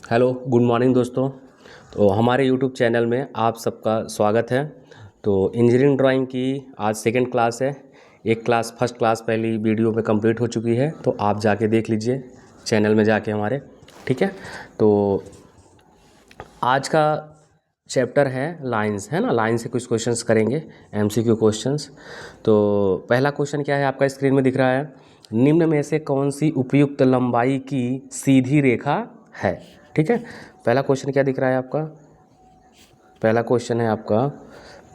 Hello good morning दोस्तों। तो हमारे यूट्यूब चैनल में आप सबका स्वागत है। तो इंजीनियरिंग ड्राइंग की आज सेकंड क्लास है। एक क्लास फर्स्ट क्लास पहली वीडियो में कंप्लीट हो चुकी है, तो आप जाके देख लीजिए चैनल में जाके हमारे। ठीक है, तो आज का चैप्टर है लाइंस, है ना। लाइन से कुछ क्वेश्चंस करेंगे, एमसीक्यू क्वेश्चंस। तो पहला क्वेश्चन क्या है आपका स्क्रीन में दिख रहा है, निम्न में से कौन सी उपयुक्त लंबाई की सीधी रेखा है। ठीक है, पहला क्वेश्चन क्या दिख रहा है आपका, पहला क्वेश्चन है आपका,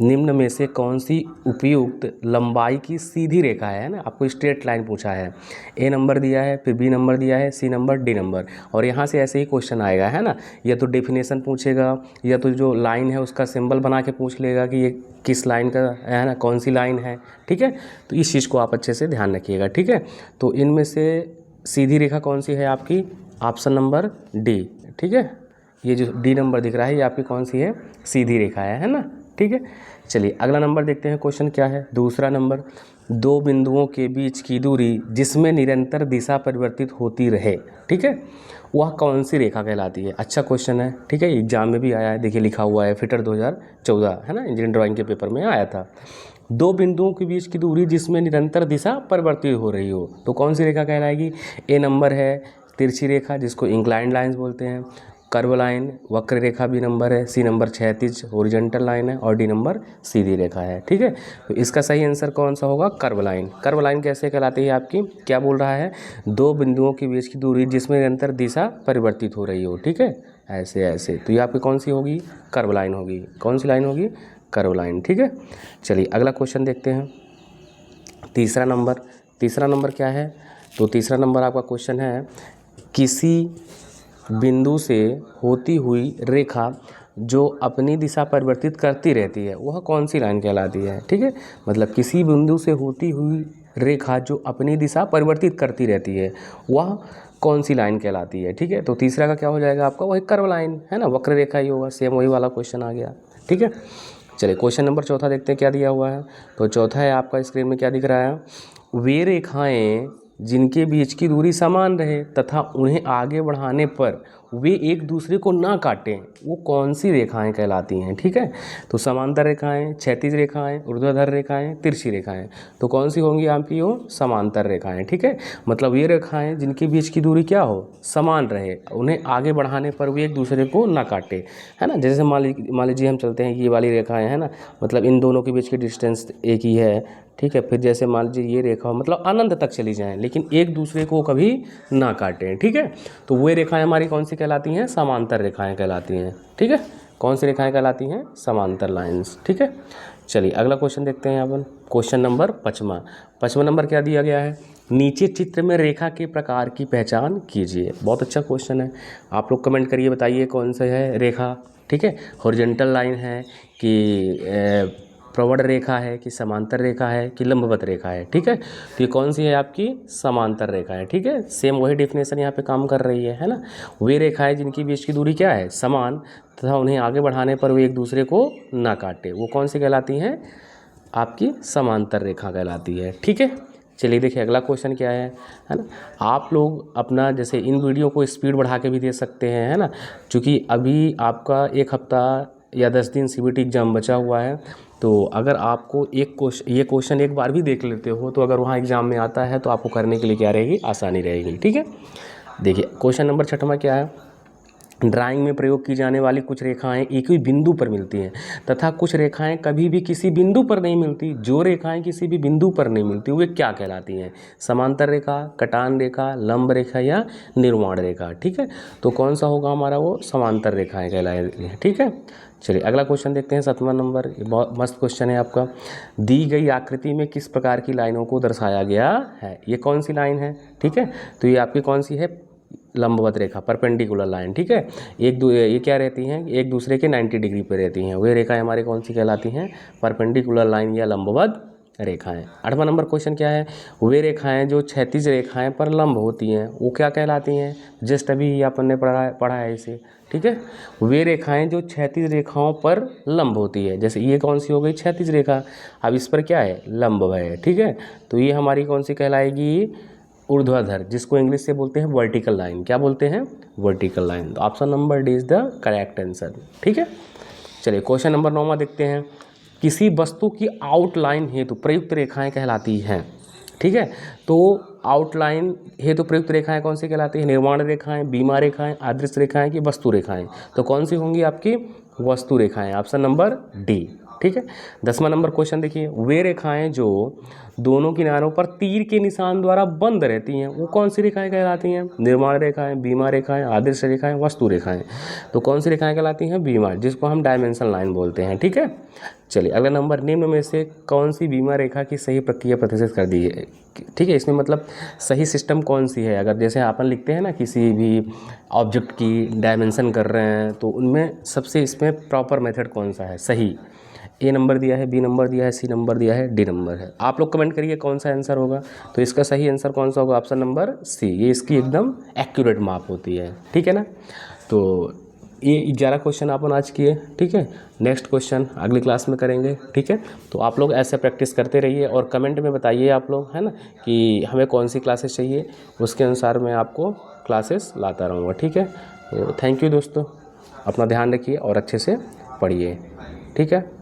निम्न में से कौन सी उपयुक्त लंबाई की सीधी रेखा है ना। आपको स्ट्रेट लाइन पूछा है, ए नंबर दिया है, फिर बी नंबर दिया है, सी नंबर, डी नंबर, और यहाँ से ऐसे ही क्वेश्चन आएगा, है ना। या तो डेफिनेशन पूछेगा, या तो जो लाइन है उसका सिंबल बना के पूछ लेगा कि ये किस लाइन का है ना, कौन सी लाइन है। ठीक है, तो इस चीज़ को आप अच्छे से ध्यान रखिएगा। ठीक है, तो इनमें से सीधी रेखा कौन सी है आपकी, ऑप्शन नंबर डी। ठीक है, ये जो डी नंबर दिख रहा है ये आपकी कौन सी है, सीधी रेखा है ना। ठीक है, चलिए अगला नंबर देखते हैं। क्वेश्चन क्या है, दूसरा नंबर, दो बिंदुओं के बीच की दूरी जिसमें निरंतर दिशा परिवर्तित होती रहे, ठीक है, वह कौन सी रेखा कहलाती है। अच्छा क्वेश्चन है, ठीक है, एग्जाम में भी आया है, देखिए लिखा हुआ है, फिटर 2014 है ना, इंजीनियरिंग ड्राइंग के पेपर में आया था। दो बिंदुओं के बीच की दूरी जिसमें निरंतर दिशा परिवर्तित हो रही हो, तो कौन सी रेखा कहलाएगी। ए नंबर है तिरछी रेखा, जिसको इंक्लाइंड लाइंस बोलते हैं, कर्व लाइन वक्र रेखा बी नंबर है, सी नंबर क्षैतिज हॉरिजॉन्टल लाइन है, और डी नंबर सीधी रेखा है। ठीक है, तो इसका सही आंसर कौन सा होगा, कर्व लाइन। कर्व लाइन कैसे कहलाती है आपकी, क्या बोल रहा है, दो बिंदुओं के बीच की दूरी जिसमें निरंतर दिशा परिवर्तित हो रही हो। ठीक है, ऐसे ऐसे, तो ये आपकी कौन सी होगी, कर्व लाइन होगी। कौन सी लाइन होगी, कर्व लाइन। ठीक है, चलिए अगला क्वेश्चन देखते हैं। तीसरा नंबर, तीसरा नंबर क्या है, तो तीसरा नंबर आपका क्वेश्चन है, किसी बिंदु से होती हुई रेखा जो अपनी दिशा परिवर्तित करती रहती है वह कौन सी लाइन कहलाती है। ठीक है, मतलब किसी बिंदु से होती हुई रेखा जो अपनी दिशा परिवर्तित करती रहती है वह कौन सी लाइन कहलाती है। ठीक है, तो तीसरा का क्या हो जाएगा आपका, वही कर्व लाइन है ना, वक्र रेखा ही होगा, सेम वही वाला क्वेश्चन आ गया। ठीक है, चलिए क्वेश्चन नंबर चौथा देखते हैं क्या दिया हुआ है। तो चौथा है आपका स्क्रीन में क्या दिख रहा है, वे रेखाएं जिनके बीच की दूरी समान रहे तथा उन्हें आगे बढ़ाने पर वे एक दूसरे को ना काटें, वो कौन सी रेखाएं कहलाती हैं। ठीक है, तो समांतर रेखाएं, क्षैतिज रेखाएं, ऊर्ध्वाधर रेखाएं, तिरछी रेखाएं, तो कौन सी होंगी आपकी, वो समांतर रेखाएं। ठीक है, मतलब ये रेखाएं जिनके बीच की दूरी क्या हो, समान रहे, उन्हें आगे बढ़ाने पर वे एक दूसरे को ना काटे, है ना। जैसे मान लीजिए हम चलते हैं, ये वाली रेखाएं है ना, मतलब इन दोनों के बीच की डिस्टेंस एक ही है। ठीक है, फिर जैसे मान लीजिए ये रेखा मतलब अनंत तक चली जाएं लेकिन एक दूसरे को कभी ना काटें। ठीक है, तो वे रेखाएं हमारी कौन सी कहलाती हैं, समांतर रेखाएं कहलाती हैं। ठीक है, कौन सी रेखाएं कहलाती हैं, समांतर लाइंस। ठीक है, चलिए अगला क्वेश्चन देखते हैं अपन। क्वेश्चन नंबर पाँचवा नंबर क्या दिया गया है, नीचे चित्र में रेखा के प्रकार की पहचान कीजिए। बहुत अच्छा क्वेश्चन है, आप लोग कमेंट करिए, बताइए कौन सा है रेखा। ठीक है, हॉरिजॉन्टल लाइन है कि प्रवण रेखा है कि समांतर रेखा है कि लंबवत रेखा है। ठीक है, तो ये कौन सी है आपकी, समांतर रेखा है। ठीक है, सेम वही डेफिनेशन यहाँ पे काम कर रही है ना। वे रेखाएं जिनकी बीच की दूरी क्या है, समान, तथा उन्हें आगे बढ़ाने पर वे एक दूसरे को ना काटे, वो कौन सी कहलाती हैं, आपकी समांतर रेखा कहलाती है। ठीक है, चलिए देखिए अगला क्वेश्चन क्या है ना। आप लोग अपना जैसे इन वीडियो को स्पीड बढ़ा के भी दे सकते हैं, है ना, क्योंकि अभी आपका एक हफ्ता या 10 दिन सीबीटी एग्ज़ाम बचा हुआ है। तो अगर आपको ये क्वेश्चन एक बार भी देख लेते हो तो अगर वहाँ एग्ज़ाम में आता है तो आपको करने के लिए क्या रहेगी, आसानी रहेगी। ठीक है, देखिए क्वेश्चन नंबर छठवां क्या है, ड्राइंग में प्रयोग की जाने वाली कुछ रेखाएं एक ही बिंदु पर मिलती हैं तथा कुछ रेखाएं कभी भी किसी बिंदु पर नहीं मिलती। जो रेखाएं किसी भी बिंदु पर नहीं मिलती वे क्या कहलाती हैं, समांतर रेखा, कटान रेखा, लंब रेखा या निर्वाण रेखा। ठीक है, तो कौन सा होगा हमारा, वो समांतर रेखाएं कहलाती हैं। ठीक है, चलिए अगला क्वेश्चन देखते हैं, 7वां नंबर। बहुत मस्त क्वेश्चन है आपका, दी गई आकृति में किस प्रकार की लाइनों को दर्शाया गया है। ये कौन सी लाइन है, ठीक है, तो ये आपकी कौन सी है, लंबवत रेखा, परपेंडिकुलर लाइन। ठीक है, ये क्या रहती हैं, एक दूसरे के 90 डिग्री पे रहती हैं, वे रेखाएं हमारी कौन सी कहलाती हैं, परपेंडिकुलर लाइन या लंबवत रेखाएं। 8वां नंबर क्वेश्चन क्या है, वे रेखाएं जो क्षैतिज रेखाएं पर लंब होती हैं वो क्या कहलाती हैं, जस्ट अभी अपन ने पढ़ा है इसे। ठीक है, वे रेखाएं जो क्षैतिज रेखाओं पर लंब होती है, जैसे ये कौन सी हो गई, क्षैतिज रेखा, अब इस पर क्या है, लंब है। ठीक है, तो ये हमारी कौन सी कहलाएगी, ऊर्ध्वाधर, जिसको इंग्लिश से बोलते हैं वर्टिकल लाइन। क्या बोलते हैं? Vertical line. तो option number D is the correct answer. ठीक है, चलिए क्वेश्चन नंबर 9 देखते हैं। किसी वस्तु की आउटलाइन हेतु प्रयुक्त रेखाएं कहलाती हैं। ठीक है, तो आउटलाइन हेतु प्रयुक्त रेखाएं कौन सी कहलाती हैं? निर्माण रेखाएं, बीमा रेखाएं, आदर्श रेखाएं की वस्तु रेखाएं। तो कौन सी होंगी आपकी? वस्तु रेखाएं, ऑप्शन नंबर डी। ठीक है, 10वां नंबर क्वेश्चन देखिए। वे रेखाएं जो दोनों किनारों पर तीर के निशान द्वारा बंद रहती हैं वो कौन सी रेखाएं कहलाती हैं? निर्माण रेखाएं, बीमा रेखाएं, आदर्श रेखाएं, वस्तु रेखाएं। तो कौन सी रेखाएं कहलाती हैं? बीमा, जिसको हम डायमेंशन लाइन बोलते हैं। ठीक है, चलिए अगला नंबर, निम्न में से कौन सी बीमा रेखा की सही प्रक्रिया प्रदर्शित कर दी है? ठीक है, इसमें मतलब सही सिस्टम कौन सी है? अगर जैसे अपन लिखते हैं ना किसी भी ऑब्जेक्ट की डायमेंशन कर रहे हैं, तो उनमें सबसे इसमें प्रॉपर मेथड कौन सा है सही? ए नंबर दिया है, बी नंबर दिया है, सी नंबर दिया है, डी नंबर है। आप लोग कमेंट करिए कौन सा आंसर होगा। तो इसका सही आंसर कौन सा होगा? ऑप्शन नंबर सी, ये इसकी एकदम एक्यूरेट माप होती है। ठीक है ना, तो ये 11 क्वेश्चन अपन आज किए। ठीक है, नेक्स्ट क्वेश्चन अगली क्लास में करेंगे। ठीक है, तो आप लोग ऐसे प्रैक्टिस करते रहिए और कमेंट में बताइए आप लोग, है ना, कि हमें कौन सी क्लासेस चाहिए, उसके अनुसार मैं आपको क्लासेस लाता रहूँगा। ठीक है, तो थैंक यू दोस्तों, अपना ध्यान रखिए और अच्छे से पढ़िए। ठीक है।